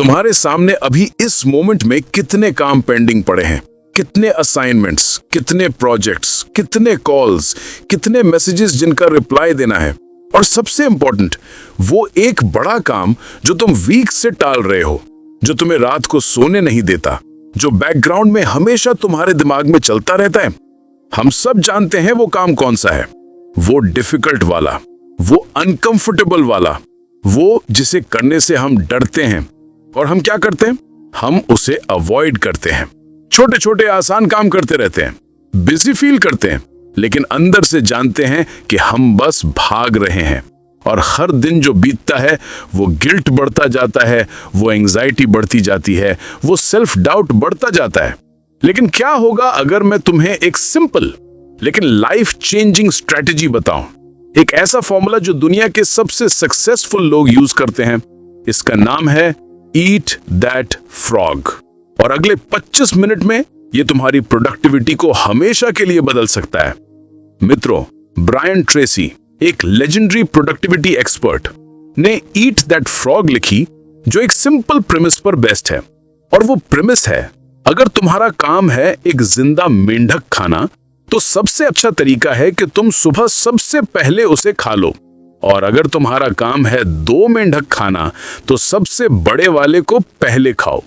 तुम्हारे सामने अभी इस मोमेंट में कितने काम पेंडिंग पड़े हैं, कितने असाइनमेंट्स, कितने प्रोजेक्ट्स, कितने कॉल्स, कितने मैसेजेस जिनका रिप्लाई देना है, और सबसे इंपॉर्टेंट वो एक बड़ा काम जो तुम वीक से टाल रहे हो, जो तुम्हें रात को सोने नहीं देता, जो बैकग्राउंड में हमेशा तुम्हारे दिमाग में चलता रहता है। हम सब जानते हैं वो काम कौन सा है, वो डिफिकल्ट वाला, वो अनकंफर्टेबल वाला, वो जिसे करने से हम डरते हैं। और हम क्या करते हैं? हम उसे अवॉइड करते हैं, छोटे छोटे आसान काम करते रहते हैं, बिजी फील करते हैं, लेकिन अंदर से जानते हैं कि हम बस भाग रहे हैं। और हर दिन जो बीतता है वो गिल्ट बढ़ता जाता है, वो एंजाइटी बढ़ती जाती है, वो सेल्फ डाउट बढ़ता जाता है। लेकिन क्या होगा अगर मैं तुम्हें एक सिंपल लेकिन लाइफ चेंजिंग स्ट्रेटेजी बताऊं, एक ऐसा फॉर्मूला जो दुनिया के सबसे सक्सेसफुल लोग यूज करते हैं। इसका नाम है ईट दैट फ्रॉग। और अगले 25 मिनट में ये तुम्हारी प्रोडक्टिविटी को हमेशा के लिए बदल सकता है। मित्रों, ब्रायन ट्रेसी, एक लेजेंडरी प्रोडक्टिविटी एक्सपर्ट, ने ईट दैट फ्रॉग लिखी, जो एक सिंपल प्रेमिस पर बेस्ड है। और वो प्रेमिस है, अगर तुम्हारा काम है एक जिंदा मेंढक खाना, तो सबसे अच्छा तरीका है कि तुम सुबह सबसे पहले उसे खा लो। और अगर तुम्हारा काम है 2 मेंढक खाना, तो सबसे बड़े वाले को पहले खाओ।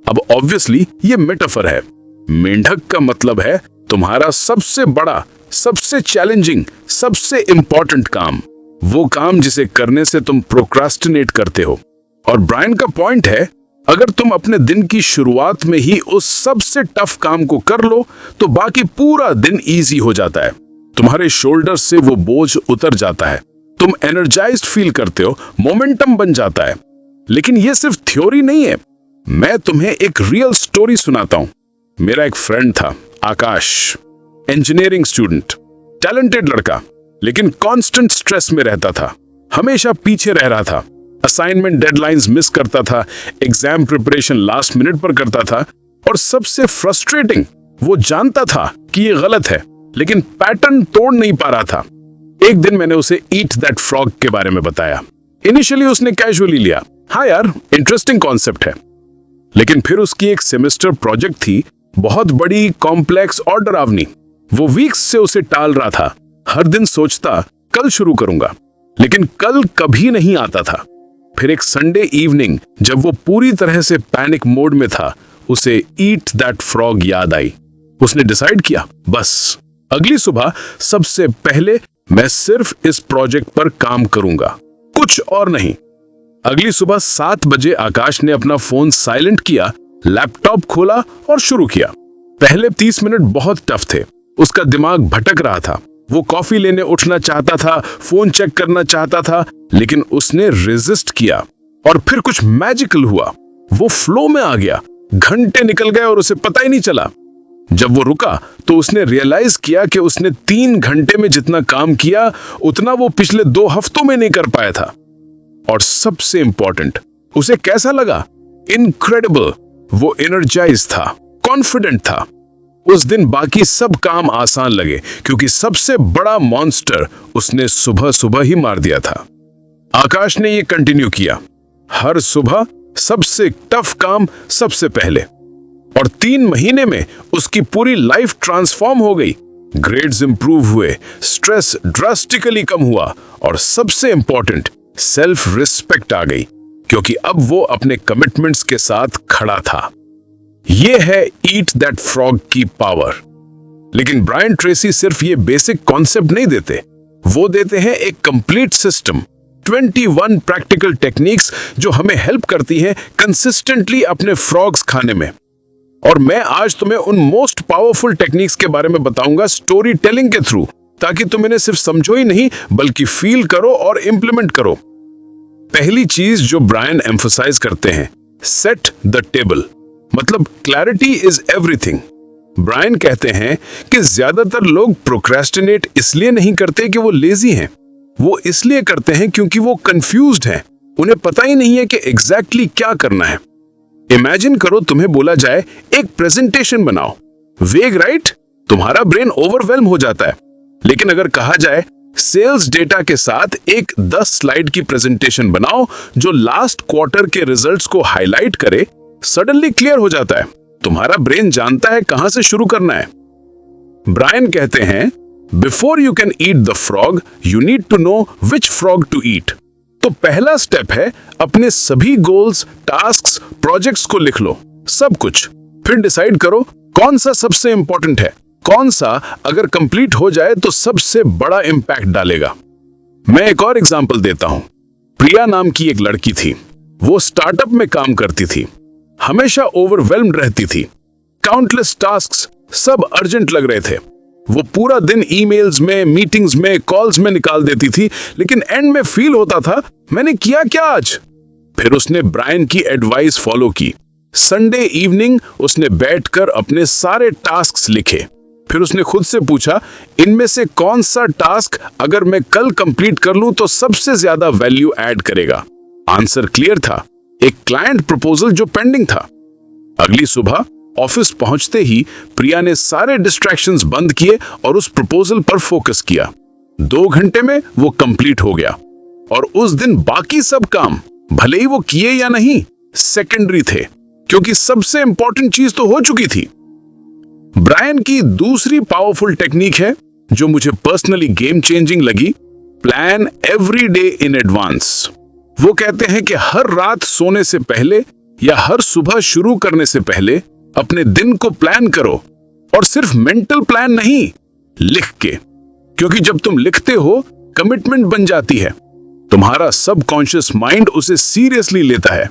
अब ऑब्वियसली ये मेटाफर है। मेंढक का मतलब है तुम्हारा सबसे बड़ा, सबसे चैलेंजिंग, सबसे इंपॉर्टेंट काम, वो काम जिसे करने से तुम प्रोक्रास्टिनेट करते हो। और ब्रायन का पॉइंट है, अगर तुम अपने दिन की शुरुआत में ही उस सबसे टफ काम को कर लो, तो बाकी पूरा दिन इजी हो जाता है। तुम्हारे शोल्डर से वो बोझ उतर जाता है, तुम एनर्जाइज्ड फील करते हो, मोमेंटम बन जाता है। लेकिन ये सिर्फ थ्योरी नहीं है, मैं तुम्हें एक रियल स्टोरी सुनाता हूं। मेरा एक फ्रेंड था, आकाश, इंजीनियरिंग स्टूडेंट, टैलेंटेड लड़का, लेकिन कांस्टेंट स्ट्रेस में रहता था, हमेशा पीछे रह रहा था, असाइनमेंट डेडलाइंस मिस करता था, एग्जाम प्रिपरेशन लास्ट मिनट पर करता था, और सबसे फ्रस्ट्रेटिंग, वो जानता था कि ये गलत है, लेकिन पैटर्न तोड़ नहीं पा रहा था। एक दिन मैंने उसे ईट दैट फ्रॉग के बारे में बताया। इनिशियली उसने कैजुअली लिया, हाँ यार इंटरेस्टिंग कॉन्सेप्ट है। लेकिन फिर उसकी एक सेमेस्टर प्रोजेक्ट थी, बहुत बड़ी, कॉम्प्लेक्स और डरावनी। वो वीक्स से उसे टाल रहा था, हर दिन सोचता कल शुरू करूंगा, लेकिन कल कभी नहीं आता था। फिर एक संडे इवनिंग, जब वो पूरी तरह से पैनिक मोड में था, उसे ईट दैट फ्रॉग याद आई। उसने डिसाइड किया, बस अगली सुबह सबसे पहले मैं सिर्फ इस प्रोजेक्ट पर काम करूंगा, कुछ और नहीं। अगली सुबह 7 बजे आकाश ने अपना फोन साइलेंट किया, लैपटॉप खोला और शुरू किया। पहले 30 मिनट बहुत टफ थे, उसका दिमाग भटक रहा था, वो कॉफी लेने उठना चाहता था, फोन चेक करना चाहता था, लेकिन उसने रेजिस्ट किया। और फिर कुछ मैजिकल हुआ, वो फ्लो में आ गया, घंटे निकल गए और उसे पता ही नहीं चला। जब वो रुका तो उसने रियलाइज किया कि उसने 3 घंटे में जितना काम किया, उतना वो पिछले 2 हफ्तों में नहीं कर पाया था। और सबसे इंपॉर्टेंट, उसे कैसा लगा? इनक्रेडिबल। वो एनर्जाइज था, कॉन्फिडेंट था। उस दिन बाकी सब काम आसान लगे, क्योंकि सबसे बड़ा मॉन्स्टर उसने सुबह सुबह ही मार दिया था। आकाश ने ये कंटिन्यू किया, हर सुबह सबसे टफ काम सबसे पहले। और 3 महीने में उसकी पूरी लाइफ ट्रांसफॉर्म हो गई। ग्रेड्स इंप्रूव हुए, स्ट्रेस ड्रास्टिकली कम हुआ, और सबसे इंपॉर्टेंट, सेल्फ रिस्पेक्ट आ गई, क्योंकि अब वो अपने कमिटमेंट्स के साथ खड़ा था। ये है ईट दैट फ्रॉग की पावर। लेकिन ब्रायन ट्रेसी सिर्फ ये बेसिक कॉन्सेप्ट नहीं देते, वो देते हैं एक कंप्लीट सिस्टम, 21 प्रैक्टिकल टेक्निक्स जो हमें हेल्प करती हैं कंसिस्टेंटली अपने फ्रॉग्स खाने में। और मैं आज तुम्हें उन मोस्ट पावरफुल टेक्निक्स के बारे में बताऊंगा स्टोरी टेलिंग के थ्रू, ताकि तुम इन्हें सिर्फ समझो ही नहीं, बल्कि फील करो और इंप्लीमेंट करो। पहली चीज जो ब्रायन एम्फसाइज करते हैं, सेट द टेबल, मतलब क्लैरिटी इज एवरीथिंग। ब्रायन कहते हैं कि ज्यादातर लोग प्रोक्रेस्टिनेट इसलिए नहीं करते कि वो लेजी हैं, वो इसलिए करते हैं क्योंकि वो कंफ्यूज्ड हैं, उन्हें पता ही नहीं है कि एग्जैक्टली क्या करना है। इमेजिन करो तुम्हें बोला जाए एक प्रेजेंटेशन बनाओ, वेग राइट, तुम्हारा ब्रेन ओवरवेल्म हो जाता है। लेकिन अगर कहा जाए सेल्स डेटा के साथ एक 10 स्लाइड की प्रेजेंटेशन बनाओ जो लास्ट क्वार्टर के रिजल्ट्स को हाईलाइट करे। सडनली क्लियर हो जाता है, तुम्हारा ब्रेन जानता है कहां से शुरू करना है। ब्रायन कहते हैं, before you can eat the frog you need to know which frog to eat. तो पहला स्टेप है अपने सभी गोल्स, टास्क्स, प्रोजेक्ट्स को लिख लो, सब कुछ। फिर डिसाइड करो कौन सा सबसे इंपॉर्टेंट है, कौन सा अगर कंप्लीट हो जाए तो सबसे बड़ा इंपैक्ट डालेगा। मैं एक और एग्जांपल देता हूं। प्रिया नाम की एक लड़की थी। वो स्टार्टअप में काम करती थी, हमेशा ओवरवेल्म्ड रहती थी। काउंटलेस टास्क्स, सब अर्जेंट लग रहे थे। वो पूरा दिन ईमेल्स में, मीटिंग्स में, कॉल्स में निकाल देती थी, लेकिन एंड में फील होता था मैंने किया क्या आज। फिर उसने ब्रायन की एडवाइस फॉलो की। संडे इवनिंग उसने बैठकर अपने सारे टास्क्स लिखे। फिर उसने खुद से पूछा, इनमें से कौन सा टास्क अगर मैं कल कंप्लीट कर लूं तो सबसे ज्यादा वैल्यू ऐड करेगा। आंसर क्लियर था, एक क्लाइंट प्रपोजल जो पेंडिंग था। अगली सुबह ऑफिस पहुंचते ही प्रिया ने सारे डिस्ट्रैक्शंस बंद किए और उस प्रपोजल पर फोकस किया। 2 घंटे में वो कंप्लीट हो गया और उस दिन बाकी सब काम, भले ही वो किए या नहीं, सेकेंडरी थे, क्योंकि सबसे इंपॉर्टेंट चीज तो हो चुकी थी। ब्रायन की दूसरी पावरफुल टेक्निक है जो मुझे पर्सनली गेम चेंजिंग लगी, plan every day in advance. वो कहते हैं कि हर रात सोने से पहले या हर सुबह शुरू करने से पहले अपने दिन को प्लान करो, और सिर्फ मेंटल प्लान नहीं, लिख के। क्योंकि जब तुम लिखते हो कमिटमेंट बन जाती है, तुम्हारा सबकॉन्शियस माइंड उसे सीरियसली लेता है।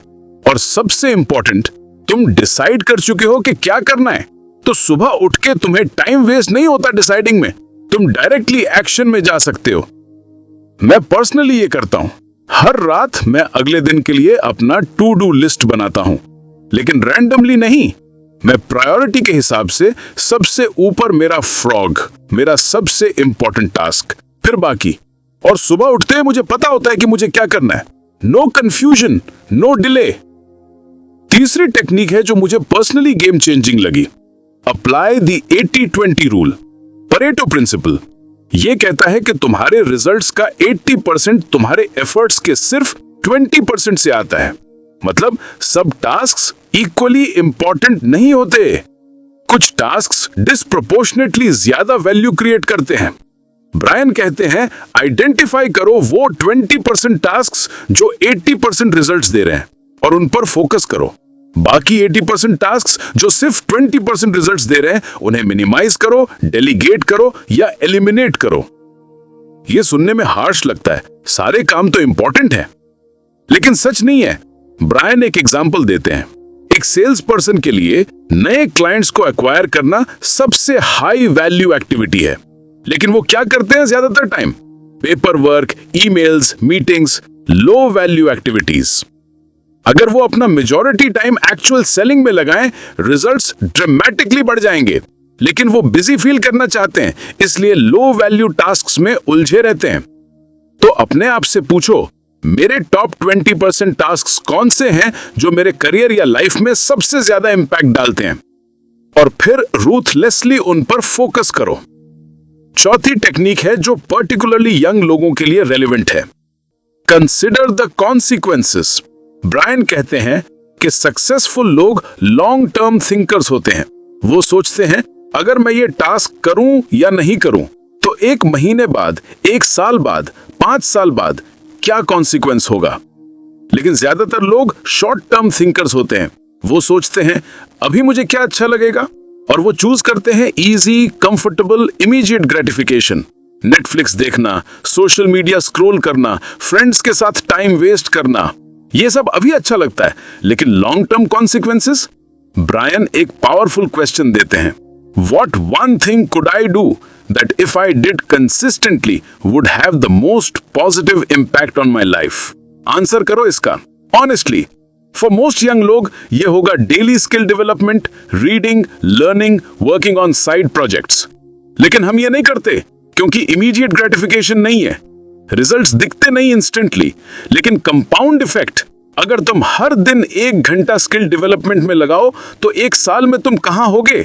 और सबसे इंपॉर्टेंट, तुम डिसाइड कर चुके हो कि क्या करना है, तो सुबह उठ के तुम्हें टाइम वेस्ट नहीं होता डिसाइडिंग में, तुम डायरेक्टली एक्शन में जा सकते हो। मैं पर्सनली ये करता हूं, हर रात मैं अगले दिन के लिए अपना टू डू लिस्ट बनाता हूं, लेकिन रैंडमली नहीं, मैं प्रायोरिटी के हिसाब से सबसे ऊपर मेरा फ्रॉग, मेरा सबसे इंपॉर्टेंट टास्क, फिर बाकी। और सुबह उठते ही मुझे पता होता है कि मुझे क्या करना है। No confusion, no delay. तीसरी टेक्निक है जो मुझे पर्सनली गेम चेंजिंग लगी, apply the 80-20 rule, Pareto principle. यह कहता है कि तुम्हारे रिजल्ट्स का 80% तुम्हारे एफर्ट्स के सिर्फ 20% से आता है। मतलब सब टास्क्स इक्वली इंपॉर्टेंट नहीं होते, कुछ टास्क्स डिस्प्रोपोर्शनेटली ज्यादा वैल्यू क्रिएट करते हैं। ब्रायन कहते हैं, आइडेंटिफाई करो वो 20% टास्क्स जो 80% रिजल्ट्स दे रहे हैं और उन पर फोकस करो। बाकी 80% टास्क्स जो सिर्फ 20% रिजल्ट्स दे रहे हैं उन्हें मिनिमाइज करो, डेलीगेट करो या एलिमिनेट करो। यह सुनने में हार्श लगता है, सारे काम तो इंपॉर्टेंट है, लेकिन सच नहीं है। ब्रायन एक एग्जांपल देते हैं। एक सेल्स पर्सन के लिए नए क्लाइंट्स को एक्वायर करना सबसे हाई वैल्यू एक्टिविटी है, लेकिन वो क्या करते हैं ज्यादातर time? Paper work, emails, meetings, low value activities. अगर वो अपना मेजॉरिटी टाइम एक्चुअल सेलिंग में लगाएं, रिजल्ट्स ड्रामेटिकली बढ़ जाएंगे। लेकिन वो बिजी फील करना चाहते हैं, इसलिए लो वैल्यू टास्क्स में उलझे रहते हैं। तो अपने आप से पूछो, मेरे टॉप 20% टास्क्स कौन से हैं जो मेरे करियर या लाइफ में सबसे ज्यादा इंपैक्ट डालते हैं, और फिर रूथलेसली उन पर फोकस करो। चौथी टेक्निक है जो पर्टिकुलरली यंग लोगों के लिए रेलेवेंट है, कंसिडर द कॉन्सिक्वेंसेस। ब्रायन कहते हैं कि सक्सेसफुल लोग लॉन्ग टर्म थिंकर्स होते हैं। वो सोचते हैं अगर मैं ये टास्क करूं या नहीं करूं तो 1 महीने बाद, 1 साल बाद, 5 साल बाद क्या कॉन्सिक्वेंस होगा। लेकिन ज्यादातर लोग शॉर्ट टर्म थिंकर्स होते हैं। वो सोचते हैं अभी मुझे क्या अच्छा लगेगा, और वो चूज करते हैं easy, comfortable, immediate gratification. Netflix देखना, सोशल मीडिया स्क्रॉल करना, फ्रेंड्स के साथ टाइम वेस्ट करना, ये सब अभी अच्छा लगता है, लेकिन लॉन्ग टर्म कॉन्सिक्वेंसेस। ब्रायन एक पावरफुल क्वेश्चन देते हैं, what one thing could I do that if I did consistently would have the most positive impact on my life? Answer करो इसका ऑनेस्टली। फॉर मोस्ट यंग लोग ये होगा daily skill development, reading, learning, working on side projects. लेकिन हम ये नहीं करते क्योंकि इमीडिएट ग्रेटिफिकेशन नहीं है, रिजल्ट्स दिखते नहीं इंस्टेंटली, लेकिन कंपाउंड इफेक्ट। अगर तुम हर दिन 1 घंटा स्किल डेवलपमेंट में लगाओ तो 1 साल में तुम कहां होगे,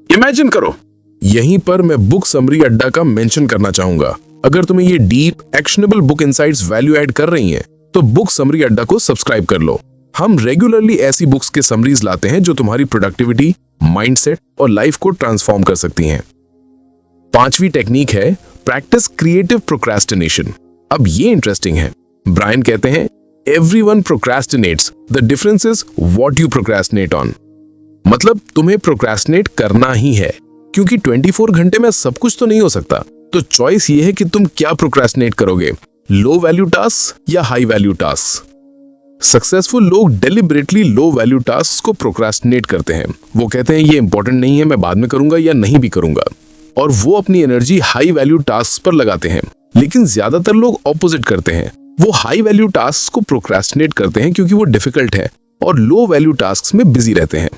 इमेजिन करो। यहीं पर मैं बुक समरी अड्डा का मेंशन करना चाहूंगा। अगर तुम्हें ये deep actionable book insights value add कर रही हैं, तो बुक समरी अड्डा को सब्सक्राइब कर लो। हम रेगुलरली ऐसी बुक्स के समरीज लाते हैं जो तुम्हारी प्रोडक्टिविटी, माइंडसेट और लाइफ को ट्रांसफॉर्म कर सकती हैं। 5वीं टेक्निक है प्रैक्टिस क्रिएटिव प्रोक्रेस्टिनेशन। अब ये इंटरेस्टिंग है। ब्रायन कहते हैं everyone procrastinates, the difference is what you procrastinate on. मतलब तुम्हें प्रोक्रेस्टिनेट करना ही है, क्योंकि 24 घंटे में सब कुछ तो नहीं हो सकता। तो चॉइस ये है कि तुम क्या प्रोक्रेस्टिनेट करोगे, लो वैल्यू टास्क या हाई वैल्यू टास्क। सक्सेसफुल लोग डेलिबरेटली लो वैल्यू टास्क को प्रोक्रेस्टिनेट करते हैं। वो कहते हैं ये इंपॉर्टेंट नहीं है, मैं बाद में करूंगा या नहीं भी करूंगा, और वो अपनी एनर्जी हाई वैल्यू टास्क पर लगाते हैं। लेकिन ज्यादातर लोग ऑपोजिट करते हैं, वो हाई वैल्यू टास्क को प्रोक्रेस्टिनेट करते हैं क्योंकि वो डिफिकल्ट है, और लो वैल्यू टास्क में बिजी रहते हैं।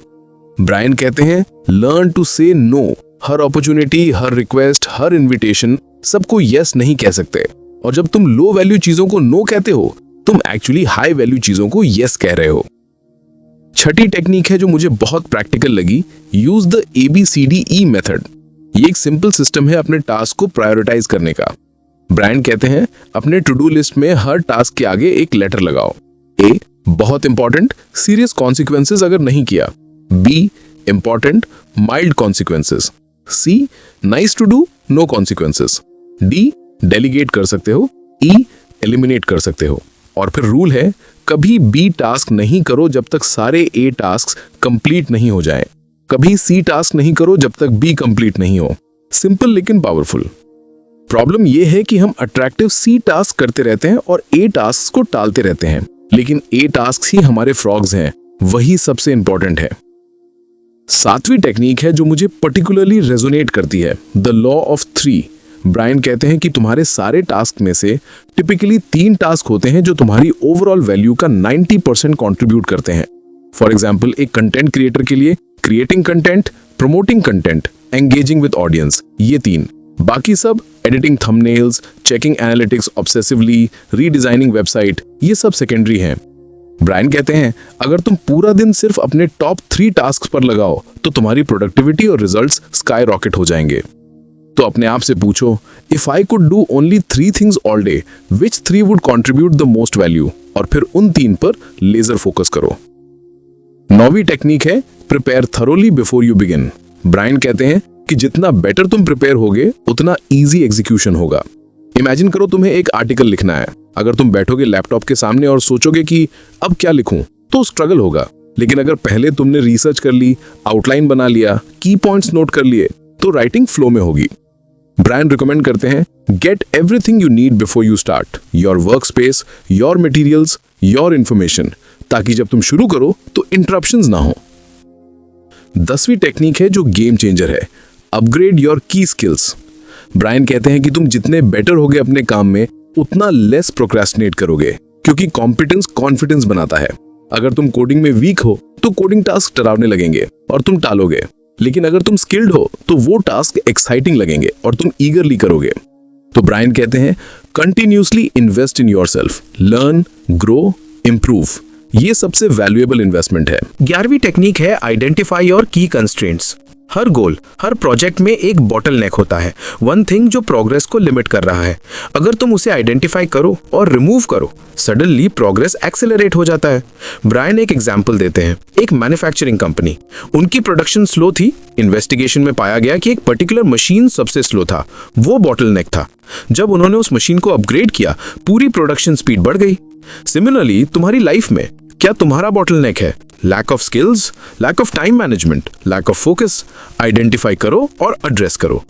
ब्रायन कहते हैं लर्न टू से नो। हर अपॉर्चुनिटी, हर रिक्वेस्ट, हर इन्विटेशन सबको यस नहीं कह सकते, और जब तुम लो वैल्यू चीजों को नो कहते हो, तुम एक्चुअली हाई वैल्यू चीजों को यस कह रहे हो। 6ठी टेक्निक है जो मुझे बहुत प्रैक्टिकल लगी, यूज द ABCDE मेथड। ये एक सिंपल सिस्टम है अपने टास्क को प्रायोरिटाइज करने का। ब्रायन कहते हैं अपने टू डू लिस्ट में हर टास्क के आगे एक लेटर लगाओ। A बहुत इंपॉर्टेंट, सीरियस कॉन्सिक्वेंसेस अगर नहीं किया। B important, mild consequences. C nice to do, no consequences. D delegate कर सकते हो। E एलिमिनेट कर सकते हो। और फिर रूल है कभी B टास्क नहीं करो जब तक सारे A टास्क कंप्लीट नहीं हो जाए। कभी C टास्क नहीं करो जब तक B कंप्लीट नहीं हो। सिंपल लेकिन पावरफुल। प्रॉब्लम यह है कि हम अट्रैक्टिव C टास्क करते रहते हैं और A टास्क को टालते रहते हैं, लेकिन A टास्क ही हमारे फ्रॉग्स हैं, वही सबसे इंपॉर्टेंट है। 7वीं टेक्निक है जो मुझे पर्टिकुलरली रेजोनेट करती है, द लॉ ऑफ 3। ब्रायन कहते हैं कि तुम्हारे सारे टास्क में से टिपिकली 3 टास्क होते हैं जो तुम्हारी ओवरऑल वैल्यू का 90% कंट्रीब्यूट करते हैं। फॉर एग्जाम्पल, एक कंटेंट क्रिएटर के लिए creating content, promoting content, engaging with audience, ये 3। बाकी सब editing thumbnails, checking analytics obsessively, redesigning website, ये सब सेकेंडरी हैं। ब्रायन कहते हैं अगर तुम पूरा दिन सिर्फ अपने टॉप 3 टास्क पर लगाओ तो तुम्हारी प्रोडक्टिविटी और रिजल्ट्स स्काई रॉकेट हो जाएंगे। तो अपने आप से पूछो, if I could do only 3 things all day, which 3 would contribute the most value, और फिर उन 3 पर लेजर फोकस करो। 9वीं टेक्निक है prepare thoroughly before you begin. Brian कहते हैं कि जितना बेटर तुम प्रिपेयर होगे उतना इजी एग्जीक्यूशन होगा। इमेजिन करो तुम्हें एक आर्टिकल लिखना है। अगर तुम बैठोगे लैपटॉप के सामने और सोचोगे कि अब क्या लिखूं, तो स्ट्रगल होगा। लेकिन अगर पहले तुमने रिसर्च कर ली, आउटलाइन बना लिया, की पॉइंट्स नोट कर लिए, तो राइटिंग फ्लो में होगी। ब्रायन रिकमेंड करते हैं get everything you need before you start, your work space, your materials, your information, ताकि जब तुम शुरू करो तो इंटरप्शंस ना हो। 10वीं टेक्निक है जो गेम चेंजर है, अपग्रेड योर की स्किल्स। ब्रायन कहते हैं कि तुम जितने बेटर होगे अपने काम में, उतना लेस प्रोक्रेस्टिनेट करोगे, क्योंकि कॉम्पिटेंस कॉन्फिडेंस बनाता है। अगर तुम कोडिंग में वीक हो तो कोडिंग टास्क डरावने लगेंगे और तुम टालोगे, लेकिन अगर तुम स्किल्ड हो तो वो टास्क एक्साइटिंग लगेंगे और तुम ईगरली करोगे। तो ब्रायन कहते हैं continuously invest in yourself, learn, grow, improve. ये सबसे वैल्यूएबल इन्वेस्टमेंट है। 11वीं टेक्निक है आइडेंटिफाई योर की कंस्ट्रेंट्स। हर गोल, हर प्रोजेक्ट में एक बॉटलनेक होता है, वन थिंग जो प्रोग्रेस को लिमिट कर रहा है। अगर तुम उसे आइडेंटिफाई करो और रिमूव करो, सडनली प्रोग्रेस एक्सेलरेट हो जाता है। ब्रायन एक एग्जांपल देते हैं, एक मैन्युफैक्चरिंग कंपनी, उनकी प्रोडक्शन स्लो थी। इन्वेस्टिगेशन में पाया गया कि एक पर्टिकुलर मशीन सबसे स्लो था, वो बॉटलनेक था। जब उन्होंने उस मशीन को अपग्रेड किया, पूरी प्रोडक्शन स्पीड बढ़ गई। सिमिलरली तुम्हारी लाइफ में क्या तुम्हारा बॉटलनेक है? Lack of skills, lack of time management, lack of focus. Identify करो और एड्रेस करो।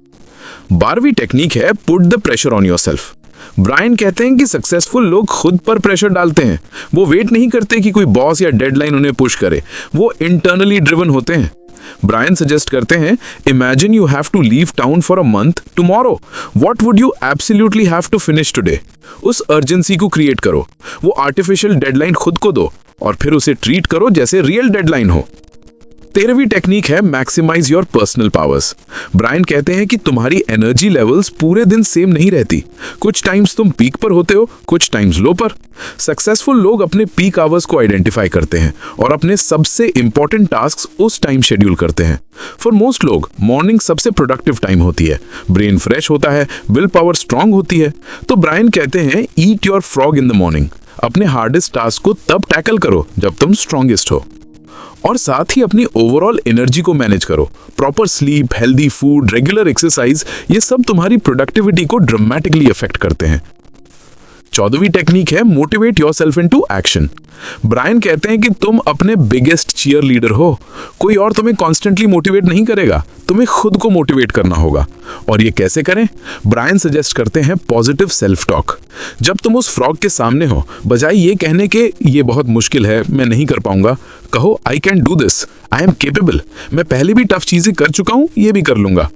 12वीं टेक्निक है put the pressure on yourself. Brian कहते हैं कि सक्सेसफुल लोग खुद पर प्रेशर डालते हैं। वो वेट नहीं करते कि कोई बॉस या डेडलाइन उन्हें पुश करे, वो इंटरनली ड्रिवन होते हैं। ब्रायन सजेस्ट करते हैं imagine you have to leave town for a month tomorrow, what would you absolutely have to finish today. उस अर्जेंसी को क्रिएट करो, वो आर्टिफिशियल डेडलाइन खुद को दो और फिर उसे ट्रीट करो जैसे रियल डेडलाइन हो। 13वीं टेक्निक है maximise your personal powers. Brian कहते हैं कि तुम्हारी एनर्जी लेवल्स पूरे दिन सेम नहीं रहती। कुछ टाइम्स तुम पीक पर होते हो, कुछ टाइम्स लो पर। सक्सेसफुल लोग अपने पीक आवर्स को आइडेंटिफाई करते हैं और अपने सबसे इंपॉर्टेंट टास्क्स उस टाइम शेड्यूल करते हैं। फॉर मोस्ट लोग मॉर्निंग सबसे प्रोडक्टिव टाइम होती है, ब्रेन फ्रेश होता है, विल पावर स्ट्रांग होती है। तो ब्रायन कहते हैं eat your frog in the morning. अपने हार्डेस्ट टास्क को तब टैकल करो जब तुम स्ट्रांगेस्ट हो, और साथ ही अपनी ओवरऑल एनर्जी को मैनेज करो। Proper sleep, healthy food, regular exercise, ये सब तुम्हारी प्रोडक्टिविटी को ड्रामेटिकली अफेक्ट करते हैं। 14वीं टेक्निक है motivate yourself into action. Brian कहते हैं कि तुम अपने बिगेस्ट चीयर लीडर हो। कोई और तुम्हें कॉन्स्टेंटली मोटिवेट नहीं करेगा, तुम्हें खुद को मोटिवेट करना होगा। और ये कैसे करें? ब्रायन सजेस्ट करते हैं पॉजिटिव सेल्फ टॉक। जब तुम उस फ्रॉग के सामने हो, बजाय ये कहने के ये बहुत मुश्किल है, मैं नहीं कर पाऊंगा, कहो I can do this, I am capable, मैं पहले भी टफ चीजें कर चुका हूं, ये भी कर लूंगा।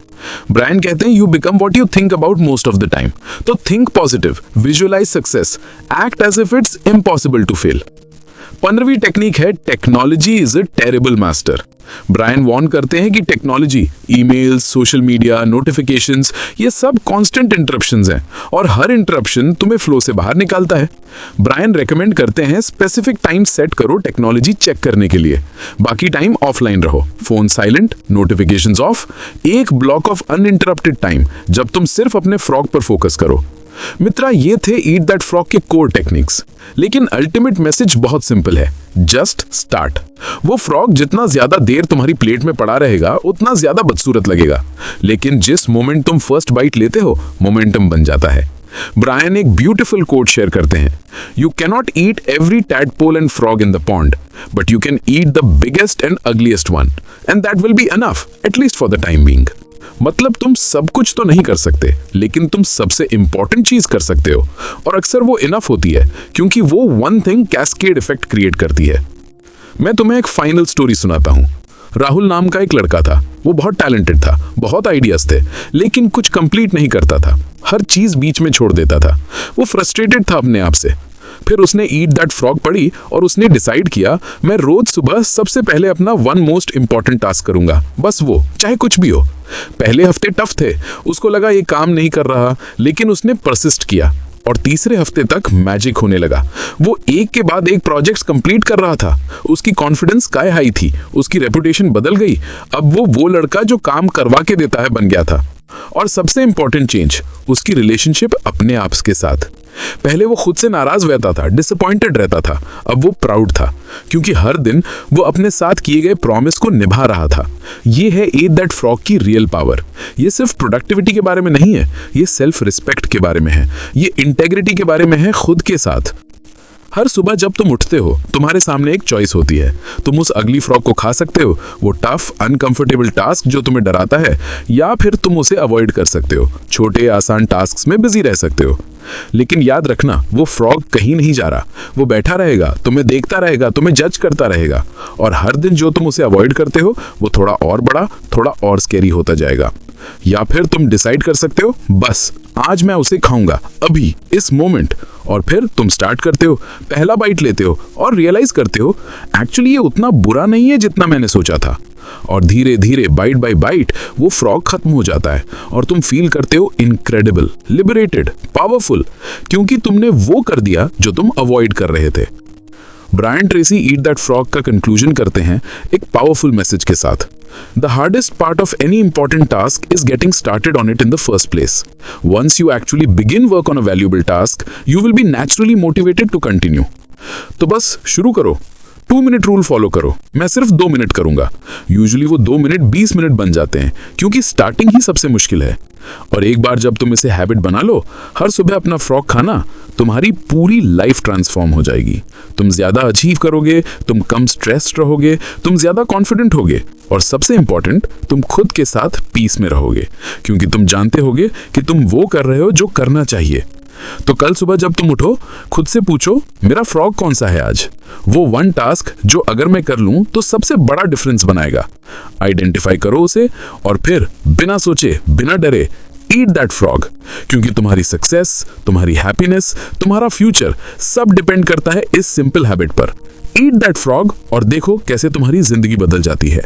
ब्रायन कहते हैं you become what you think about most of the time. तो think positive, visualise success, act as if it's impossible to fail. 15वीं टेक्निक है technology is a terrible master. Brian warn करते हैं कि technology, emails, social media, notifications, ये सब constant interruptions हैं और हर इंटरप्शन तुम्हें फ्लो से बाहर निकालता है। ब्रायन रेकमेंड करते हैं स्पेसिफिक टाइम सेट करो टेक्नोलॉजी चेक करने के लिए, बाकी टाइम ऑफलाइन रहो, फोन साइलेंट, नोटिफिकेशंस ऑफ, एक ब्लॉक ऑफ अनइंटरप्टेड टाइम जब तुम सिर्फ अपने फ्रॉग पर फोकस करो। मित्रा, ये थे ईट दैट फ्रॉग के कोर टेक्निक्स, लेकिन अल्टीमेट मैसेज बहुत सिंपल है, जस्ट स्टार्ट। वो फ्रॉग जितना ज्यादा देर तुम्हारी प्लेट में पड़ा रहेगा उतना ज्यादा बदसूरत लगेगा, लेकिन जिस मोमेंट तुम फर्स्ट बाइट लेते हो मोमेंटम बन जाता है। ब्रायन एक ब्यूटीफुल कोट शेयर करते हैं, you cannot eat every tadpole and frog in the pond, but you can eat the biggest and ugliest one, and that will be enough, at least for the time being. मतलब तुम सब कुछ तो नहीं कर सकते, लेकिन तुम सबसे इंपॉर्टेंट चीज कर सकते हो, और अक्सर वो इनफ होती है, क्योंकि वो one thing cascade effect create करती है। मैं तुम्हें एक फाइनल स्टोरी सुनाता हूँ। राहुल नाम का एक लड़का था, वो बहुत टैलेंटेड था, बहुत आइडियाज थे, लेकिन कुछ कंप्लीट नहीं करता था, हर चीज बीच में छोड़ देता था। वो फ्रस्ट्रेटेड था अपने आप से। फिर उसने ईट दैट फ्रॉग पढ़ी और उसने डिसाइड किया, मैं रोज सुबह सबसे पहले अपना वन मोस्ट इंपॉर्टेंट टास्क करूंगा, बस वो, चाहे कुछ भी हो। पहले हफ्ते टफ थे, उसको लगा ये काम नहीं कर रहा, लेकिन उसने परसिस्ट किया और तीसरे हफ्ते तक मैजिक होने लगा। वो एक के बाद एक प्रोजेक्ट्स कंप्लीट कर रहा था, उसकी कॉन्फिडेंस स्काई हाई थी, उसकी रेपुटेशन बदल गई। अब वो लड़का जो काम करवा के देता है बन गया था। और सबसे इंपॉर्टेंट चेंज, उसकी रिलेशनशिप अपने आप के साथ। पहले वो खुद से नाराज रहता था, डिसअपॉइंटेड रहता था, अब वो प्राउड था, क्योंकि हर दिन वो अपने साथ किए गए प्रॉमिस को निभा रहा था। ये है ईट दैट फ्रॉग की रियल पावर। ये सिर्फ प्रोडक्टिविटी के बारे में नहीं है, ये सेल्फ रिस्पेक्ट के बारे में है, ये इंटेग्रिटी के बारे में है खुद के साथ। हर सुबह जब तुम उठते हो, तुम्हारे सामने एक चॉइस होती है। तुम उस अगली फ्रॉग को खा सकते हो, वो टफ अनकंफर्टेबल टास्क जो तुम्हें डराता है, या फिर तुम उसे अवॉइड कर सकते हो, छोटे आसान टास्क में बिजी रह सकते हो। लेकिन याद रखना, वो फ्रॉग कहीं नहीं जा रहा, वो बैठा रहेगा, तुम्हें देखता रहेगा, तुम्हें जज करता रहेगा, और हर दिन जो तुम उसे अवॉइड करते हो वो थोड़ा और बड़ा, थोड़ा और स्कैरी होता जाएगा। या फिर तुम डिसाइड कर सकते हो, बस आज मैं उसे खाऊंगा, अभी इस मोमेंट, और फिर तुम स्टार्ट करते हो, पहला बाइट लेते हो और रियलाइज करते हो एक्चुअली ये उतना बुरा नहीं है जितना मैंने सोचा था। और धीरे धीरे बाइट बाय बाइट वो फ्रॉग खत्म हो जाता है और तुम फील करते हो इनक्रेडिबल, लिबरेटेड, पावरफुल, क्योंकि तुमने वो कर दिया जो तुम अवॉइड कर रहे थे। Brian Tracy eat that frog का कंक्लूजन करते हैं एक पावरफुल मैसेज के साथ, The hardest part of any important task is getting started on it in the first place. Once you actually begin work on a valuable task, you will be naturally motivated to continue. तो बस शुरू करो, 2 minute rule follow करो। मैं सिर्फ 2 minute करूंगा। Usually वो 2 minute 20 minute बन जाते हैं, क्योंकि स्टार्टिंग ही सबसे मुश्किल है। और एक बार जब तुम इसे हैबिट बना लो, हर सुबह अपना फ्रॉग खाना, तुम्हारी पूरी लाइफ ट्रांसफॉर्म हो जाएगी। तुम ज्यादा अचीव करोगे, तुम कम स्ट्रेस्ड रहोगे, तुम ज्यादा कॉन्फिडेंट होगे, और सबसे इंपॉर्टेंट, तुम खुद के साथ पीस में रहोगे, क्योंकि तुम जानते होगे कि तुम वो कर रहे हो जो करना चाहिए। तो कल सुबह जब तुम उठो, खुद से पूछो, मेरा फ्रॉग कौन सा है आज? वो वन टास्क जो अगर मैं कर लूं तो सबसे बड़ा डिफरेंस बनाएगा। आइडेंटिफाई करो उसे और फिर बिना सोचे, बिना डरे ईट दैट फ्रॉग, क्योंकि तुम्हारी सक्सेस, तुम्हारी हैप्पीनेस, तुम्हारा फ्यूचर सब डिपेंड करता है इस सिंपल हैबिट पर। ईट दैट फ्रॉग और देखो कैसे तुम्हारी जिंदगी बदल जाती है।